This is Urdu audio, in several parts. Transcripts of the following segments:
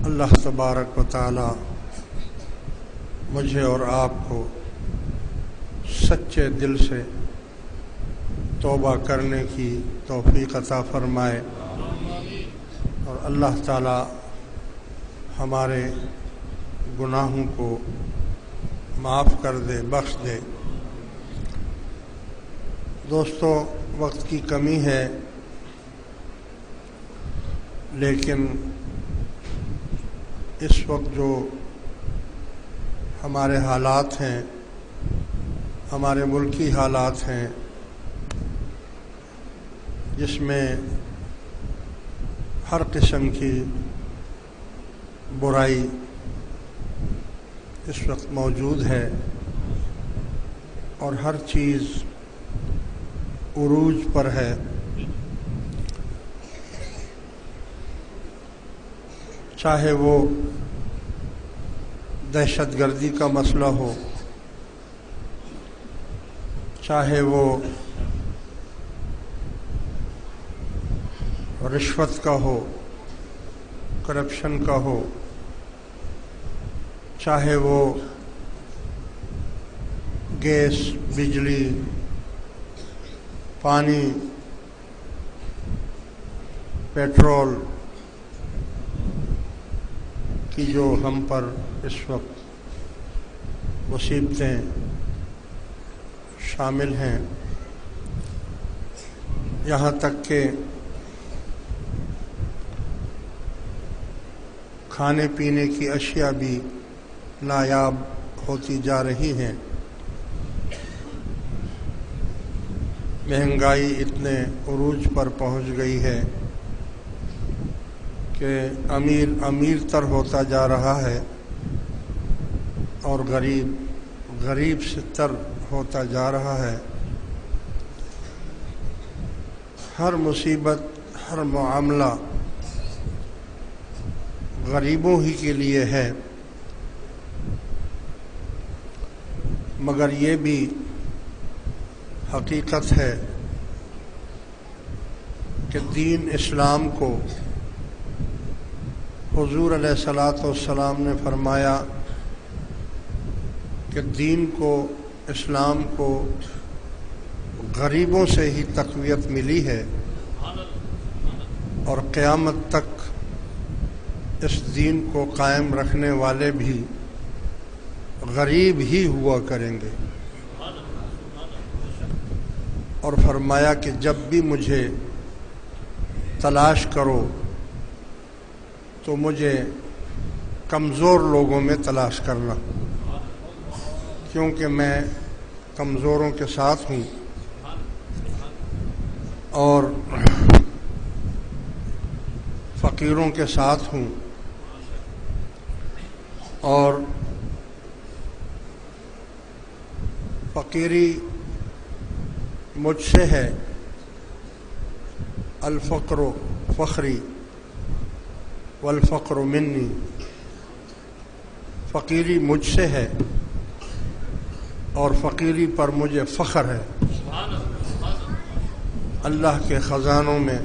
اللہ تبارک و تعالی مجھے اور آپ کو سچے دل سے توبہ کرنے کی توفیق عطا فرمائے اور اللہ تعالی ہمارے گناہوں کو معاف کر دے، بخش دے۔ دوستو، وقت کی کمی ہے، لیکن اس وقت جو ہمارے حالات ہیں، ہمارے ملکی حالات ہیں، جس میں ہر قسم کی برائی اس وقت موجود ہے اور ہر چیز عروج پر ہے، چاہے وہ دہشت گردی کا مسئلہ ہو، چاہے وہ رشوت کا ہو، کرپشن کا ہو، چاہے وہ گیس، بجلی، پانی، پیٹرول کی جو ہم پر اس وقت مصیبتیں شامل ہیں، یہاں تک کہ کھانے پینے کی اشیاء بھی نایاب ہوتی جا رہی ہیں، مہنگائی اتنے عروج پر پہنچ گئی ہے کہ امیر امیر تر ہوتا جا رہا ہے اور غریب غریب سے تر ہوتا جا رہا ہے۔ ہر مصیبت، ہر معاملہ غریبوں ہی کے لیے ہے، مگر یہ بھی حقیقت ہے کہ دین اسلام کو حضور علیہ الصلاۃ والسلام نے فرمایا کہ دین کو، اسلام کو غریبوں سے ہی تقویت ملی ہے اور قیامت تک اس دین کو قائم رکھنے والے بھی غریب ہی ہوا کریں گے، اور فرمایا کہ جب بھی مجھے تلاش کرو تو مجھے کمزور لوگوں میں تلاش کرنا، کیونکہ میں کمزوروں کے ساتھ ہوں اور فقیروں کے ساتھ ہوں، اور فقیری مجھ سے ہے، الفقر فخری والفقر منی، فقیری مجھ سے ہے اور فقیری پر مجھے فخر ہے۔ اللہ کے خزانوں میں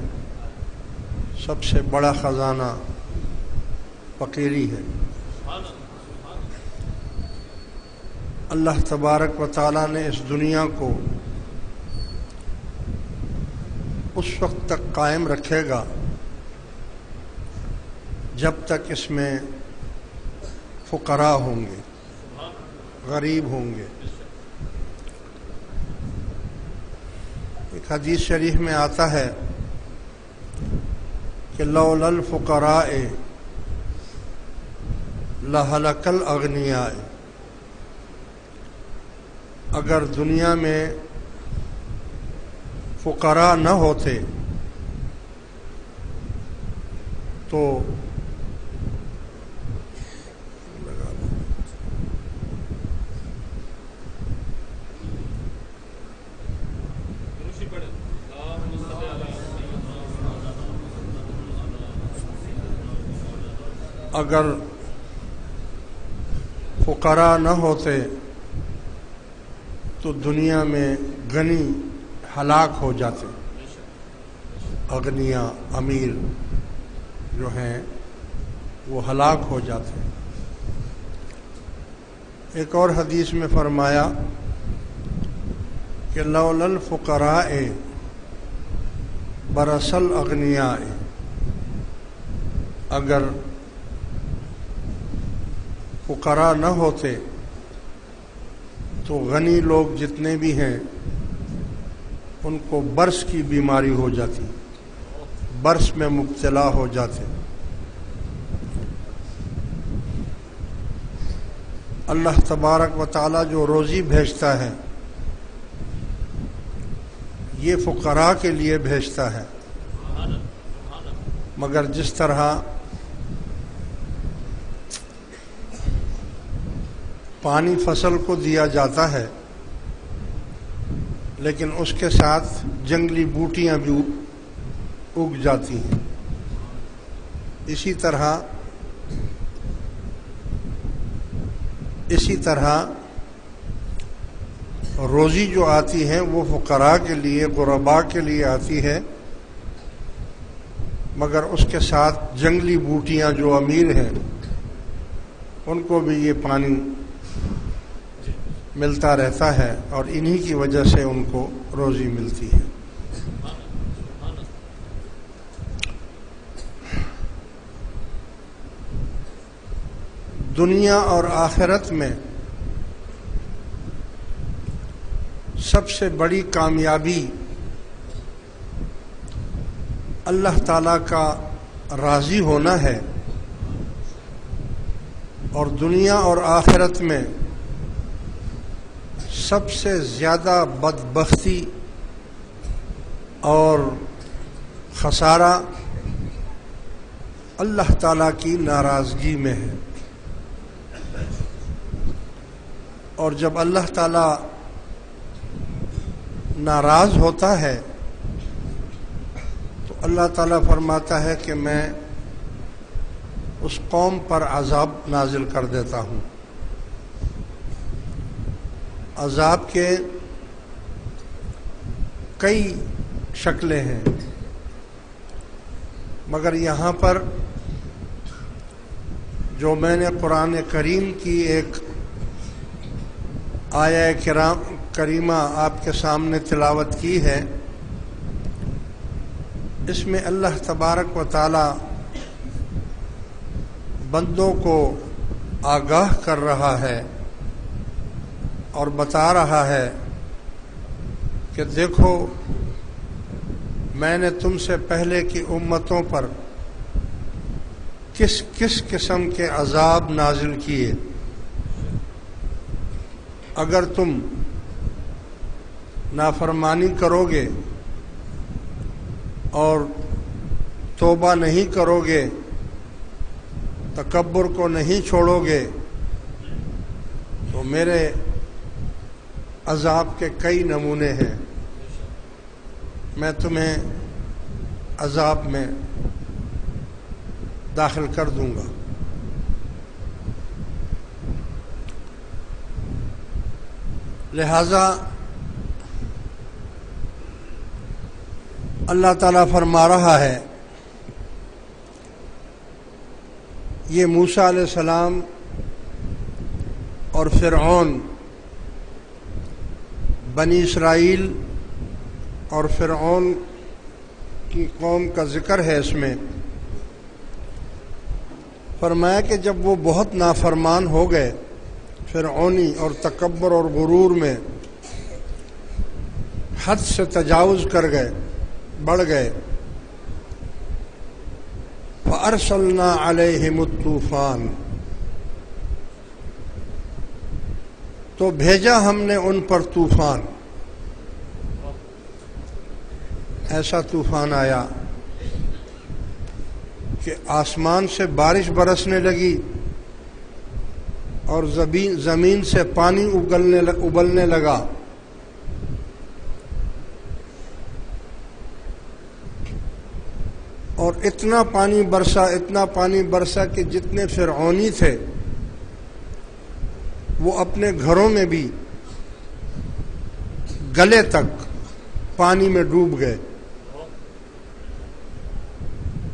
سب سے بڑا خزانہ فقیری ہے۔ اللہ تبارک و تعالیٰ نے اس دنیا کو اس وقت تک قائم رکھے گا جب تک اس میں فقراء ہوں گے، غریب ہوں گے۔ ایک حدیث شریف میں آتا ہے کہ لولا الفقراء لہلک الاغنیاء، اگر دنیا میں فقراء نہ ہوتے تو اگر فقراء نہ ہوتے تو دنیا میں غنی ہلاک ہو جاتے، اغنیا، امیر جو ہیں وہ ہلاک ہو جاتے ہیں۔ ایک اور حدیث میں فرمایا کہ لولا الفقراء برس الاغنیاء، اگر فقراء نہ ہوتے تو غنی لوگ جتنے بھی ہیں ان کو برس کی بیماری ہو جاتی، برس میں مبتلا ہو جاتے۔ اللہ تبارک و تعالی جو روزی بھیجتا ہے یہ فقراء کے لیے بھیجتا ہے، مگر جس طرح پانی فصل کو دیا جاتا ہے لیکن اس کے ساتھ جنگلی بوٹیاں بھی اگ جاتی ہیں، اسی طرح روزی جو آتی ہے وہ فقراء کے لیے، غرباء کے لیے آتی ہے، مگر اس کے ساتھ جنگلی بوٹیاں جو امیر ہیں ان کو بھی یہ پانی ملتا رہتا ہے اور انہی کی وجہ سے ان کو روزی ملتی ہے۔ دنیا اور آخرت میں سب سے بڑی کامیابی اللہ تعالیٰ کا راضی ہونا ہے، اور دنیا اور آخرت میں سب سے زیادہ بدبختی اور خسارہ اللہ تعالیٰ کی ناراضگی میں ہے۔ اور جب اللہ تعالیٰ ناراض ہوتا ہے تو اللہ تعالیٰ فرماتا ہے کہ میں اس قوم پر عذاب نازل کر دیتا ہوں۔ عذاب کے کئی شکلیں ہیں، مگر یہاں پر جو میں نے قرآن کریم کی ایک آیہ کریمہ آپ کے سامنے تلاوت کی ہے، اس میں اللہ تبارک و تعالی بندوں کو آگاہ کر رہا ہے اور بتا رہا ہے کہ دیکھو میں نے تم سے پہلے کی امتوں پر کس کس قسم کے عذاب نازل کیے، اگر تم نافرمانی کرو گے اور توبہ نہیں کرو گے، تکبر کو نہیں چھوڑو گے، تو میرے عذاب کے کئی نمونے ہیں، میں تمہیں عذاب میں داخل کر دوں گا۔ لہذا اللہ تعالیٰ فرما رہا ہے، یہ موسیٰ علیہ السلام اور فرعون، بنی اسرائیل اور فرعون کی قوم کا ذکر ہے، اس میں فرمایا کہ جب وہ بہت نافرمان ہو گئے، فرعونی اور تکبر اور غرور میں حد سے تجاوز کر گئے، بڑھ گئے، فَأَرْسَلْنَا عَلَيْهِمُ الطُّوفَانَ، تو بھیجا ہم نے ان پر طوفان، ایسا طوفان آیا کہ آسمان سے بارش برسنے لگی اور زمین سے پانی ابلنے لگا، اور اتنا پانی برسا کہ جتنے فرعونی تھے وہ اپنے گھروں میں بھی گلے تک پانی میں ڈوب گئے۔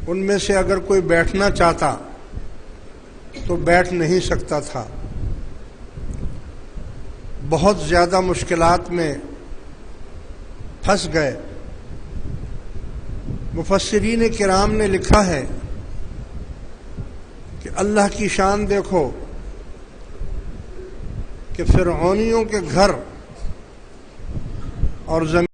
ان میں سے اگر کوئی بیٹھنا چاہتا تو بیٹھ نہیں سکتا تھا، بہت زیادہ مشکلات میں پھنس گئے۔ مفسرین کرام نے لکھا ہے کہ اللہ کی شان دیکھو کہ فرعونیوں کے گھر اور زمین